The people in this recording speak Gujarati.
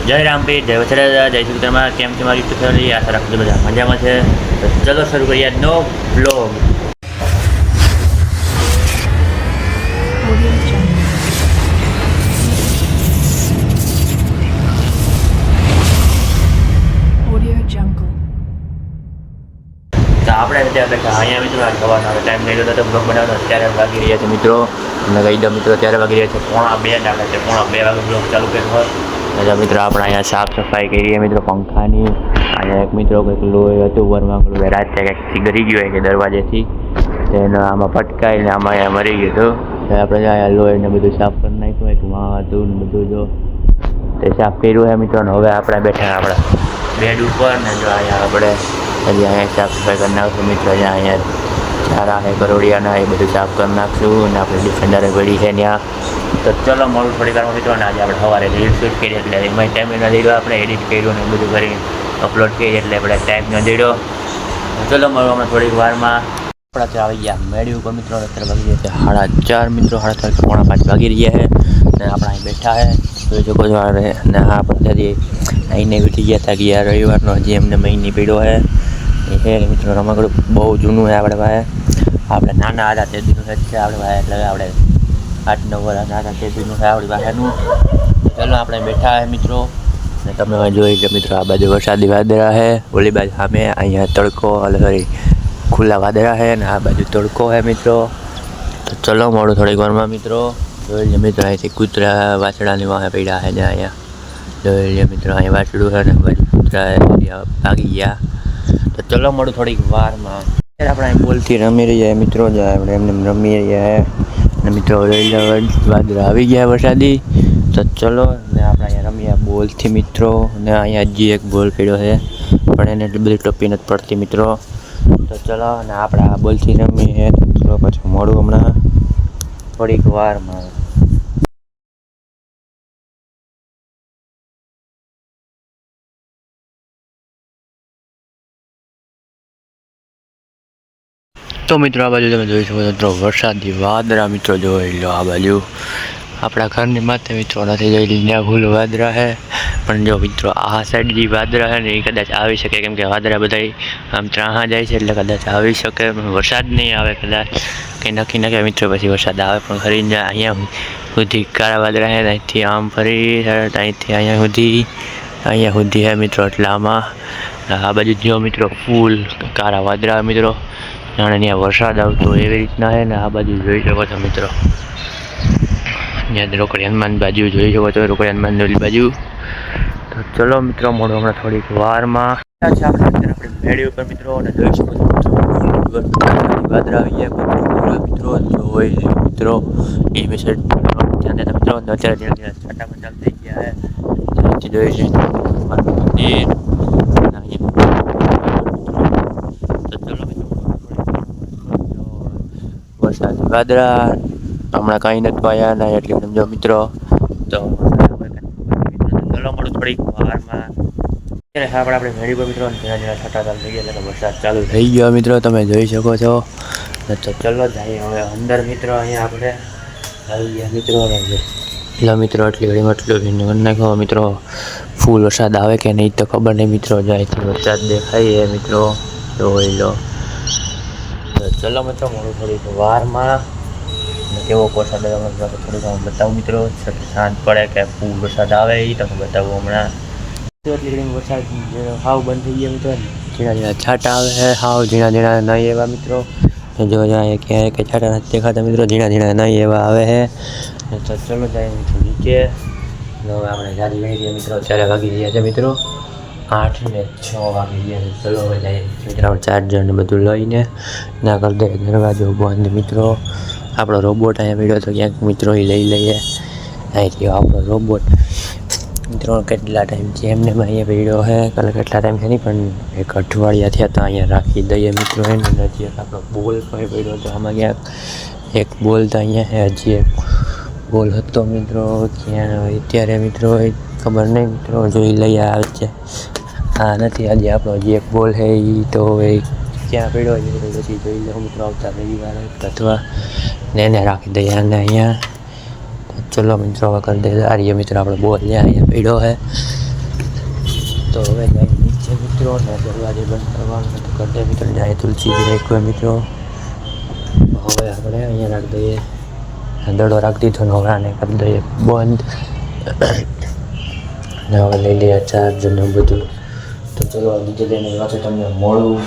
જય રામપીર, જય વછરાજા, જય શ્રી કૃષ્ણ. કેમ છે મારી યુટ્યુબ ફેમિલી? આશા રાખું છું બધા મજામાં છે. તો ચલો શરૂ કરીએ આજનો બ્લોગ. તો આપણે અત્યારે બેઠા અહીંયા મિત્રો આજ સવારનો ટાઈમ નહીં હતો બ્લોગ બનાવતો. અત્યારે વાગી રહ્યા છે મિત્રો, અને કહી દો મિત્રો અત્યારે વાગી રહ્યા છે 1:30 આપણે છે 1:30 વાગે બ્લોગ ચાલુ કર્યો હોય. એટલે મિત્રો આપણે અહીંયા સાફ સફાઈ કરીએ મિત્રો પંખાની. અહીંયા એક મિત્રો કંઈક લોહી હતું વરમાં પેલું રાતે કંઈક ગરી ગયું હોય કે દરવાજેથી તેને આમાં પટકાઈને આમાં અહીંયા મરી ગયું હતું. આપણે અહીંયા લોહીને બધું સાફ કરી નાખ્યું, એક માં હતું ને બધું જો તે સાફ કર્યું છે મિત્રો. હવે આપણે બેઠા આપણા બેડ ઉપર ને જો અહીંયા આપણે હજી અહીંયા સાફ સફાઈ કરી નાખશું મિત્રો. અહીંયા ચારા છે કરોડિયાના એ બધું સાફ કરી નાખશું અને આપણે ડિફેન્ડરે પડી છે ત્યાં. તો ચલો મળું થોડી વારમાં મિત્રો. અને આજે આપણે સવારે રીલ શૂટ કરી એટલે એમાં ટાઈમ ન દીધો, આપણે એડિટ કર્યું ને બધું કરી અપલોડ કરી એટલે આપણે ટાઈમ ન દીધો. ચલો મળું હમણાં થોડીક વારમાં. આપણા ત્યાં આવી ગયા મેળી ઉપર મિત્રો. અત્યારે વાગી ગયા છે 4:30 મિત્રો, 4:30 4:45 વાગી રહ્યા છે ને આપણે અહીં બેઠા છે જોઈ શકો છો. ને આપણે ત્યાંથી અહીંને ઉઠી ગયા હતા ગયા રવિવારનો હજી એમને મહિની પીડ્યો છે એ મિત્રો. રમકડું બહુ જૂનું છે આપણે પાસે. આપણે નાના હતા તે દીનું જ છે આપણે પાસે, એટલે આપણે 8-9 વર્ષ નાના તે દીનું છે આપણી પાસેનું. ચાલો આપણે બેઠા છે મિત્રો. ને તમે જોઈ કે મિત્રો આ બાજુ વરસાદી વાદળા છે, ઓલી બાજુ સામે અહીંયા તડકો એટલે સોરી ખુલ્લા વાદળા છે ને આ બાજુ તડકો છે મિત્રો. તો ચલો મળું થોડીક વારમાં મિત્રો. જોઈ લે મિત્રો અહીંથી કૂતરા વાછડાની વાહે પડ્યા છે જ્યાં અહીંયા જોઈ લે મિત્રો. અહીંયા વાછડું છે ને બાજુ કૂતરા ભાગી ગયા. તો ચલો મળું થોડીક વારમાં. અત્યારે આપણે અહીં બોલથી રમી રહ્યા મિત્રો, જ્યાં આપણે એમને રમી રહ્યા ને મિત્રો. વાદળા આવી ગયા વરસાદી. તો ચલો ને આપણે અહીંયા રમ્યા બોલથી મિત્રો. ને અહીંયા હજી એક બોલ પડ્યો છે પણ એને એટલી બધી ટોપી નથી પડતી મિત્રો. તો ચલો ને આપણે આ બોલથી રમીએ. તો ચલો પછી મળું હમણાં થોડીક વારમાં. તો મિત્રો આ બાજુ તમે જોઈ શકો છો મિત્રો વરસાદી વાદળા મિત્રો. જોઈ લો આ બાજુ આપણા ઘરની માથે મિત્રો નથી જોઈ ત્યાં ફૂલ વાદળા છે. પણ જો મિત્રો આ સાઈડ જે વાદળા છે ને એ કદાચ આવી શકે, કેમ કે વાદળા બધા આમ ત્રાહા જાય છે એટલે કદાચ આવી શકે. વરસાદ નહીં આવે કદાચ કંઈ નક્કી ન કહેવાય મિત્રો. પછી વરસાદ આવે પણ ખરી જાય. અહીંયા સુધી કાળા વાદળા છે, અહીંથી આમ ફરી અહીંથી અહીંયા સુધી છે મિત્રો. એટલે આમાં આ બાજુ જો મિત્રો ફૂલ કાળા વાદળા મિત્રો, જાણે ત્યાં વરસાદ આવતો એવી રીતના છે ને. આ બાજુ જોઈ શકો છો મિત્રો, ત્યાં રોકડી હનુમાન બાજુ જોઈ શકો છો, રોકડી હનુમાનની બાજુ. તો ચલો મિત્રો મળો હમણાં થોડીક વારમાં. આપણે મેળી ઉપર મિત્રો અને જોઈ શકો છો વાદળા આવી ગયા મિત્રો. જોઈ મિત્રો એ વિશે ધ્યાન દેતા મિત્રો. અત્યારે ધીરે ધીરે છાંટા પણ ચાલુ થઈ ગયા છે. જોઈ છે વરસાદી વાદળા હમણાં કાંઈ નથી પાયા ના એટલે સમજો મિત્રો. તો ચલો મળું થોડીક વારમાં. આપણે મેળી પર મિત્રો ધીરા ધીરા છાંટા ચાલુ થઈ ગયા એટલે વરસાદ ચાલુ થઈ ગયો મિત્રો, તમે જોઈ શકો છો. તો ચલો જઈએ હવે અંદર મિત્રો. અહીંયા આપણે આવી ગયા મિત્રો. એટલે મિત્રો એટલી ઘડીમાં એટલું ભીનું કરી નાખો મિત્રો. ફૂલ વરસાદ આવે કે નહીં તો ખબર નહીં મિત્રો. જ્યાંથી વરસાદ દેખાય એ મિત્રો જોઈ લો. તો ચલો મિત્રો મળું થોડીક વારમાં. કેવો વરસાદ આવે થોડીક બતાવું મિત્રો. શાંત પડે કે ફૂલ વરસાદ આવે એ તમે બતાવું હમણાં. એટલી ઘડી વરસાદ હાવ બંધ થઈ ગયા મિત્રો. ઝીણા ઝીણા છાંટા આવે છે, હાવ ઝીણા ઝીણા નહીં એવા મિત્રો. જો અહીંયા ક્યાંય કંઈ છાંટા નથી દેખાતા મિત્રો, ઝીણા ઝીણા નહીં એવા આવે છે. તો ચલો જાય મિત્રો નીચે. હવે આપણે જારી ગઈ રહ્યા મિત્રો. 4 વાગી રહ્યા છે મિત્રો, 8:06 વાગી રહ્યા છે. ચલો હવે જાય મિત્રો. ચાર્જર ને બધું લઈને ના કરી દે દરવાજો બંધ મિત્રો. આપણો રોબોટ અહીંયા પડ્યો તો ક્યાંક મિત્રો એ લઈ લઈએ. અહીંથી આપણો રોબોટ મિત્રો કેટલા ટાઈમથી એમને અહીંયા પડ્યો છે. કાલે કેટલા ટાઈમ છે નહીં પણ એક અઠવાડિયા થયા તો અહીંયા રાખી દઈએ મિત્રો. એને હજી એક આપણો બોલ કંઈ પડ્યો હતો આમાં ક્યાંક એક બોલ તો અહીંયા છે. હજી એક બોલ હતો મિત્રો ક્યાં અત્યારે મિત્રો ખબર નહીં મિત્રો. જોઈ લઈએ આવે છે. હા નથી આજે આપણો જે એક બોલ છે એ તો હવે ક્યાં પડ્યો છે પછી જોઈ લઉં મિત્રો. આવતા રવિવારે અથવા ને એને રાખી દઈએ અને અહીંયા. ચલો મિત્રો હવે કરી દઈએ. આ મિત્રો આપણે બોલ અહીંયા પડ્યો છે તો હવે જાય નીચે મિત્રો ને દરવાજે બંધ કરવાનું તો કરી દે મિત્રો. જાય તુલસી રાખ્યો મિત્રો. હવે આપણે અહીંયા રાખી દઈએ, દડો રાખી દીધો ને હવે આને કરી દઈએ બંધ. ને હવે લઈ લઈએ ચાર્જ ને બધું. તો ચલો બીજે દિન પાસે તમને મળું.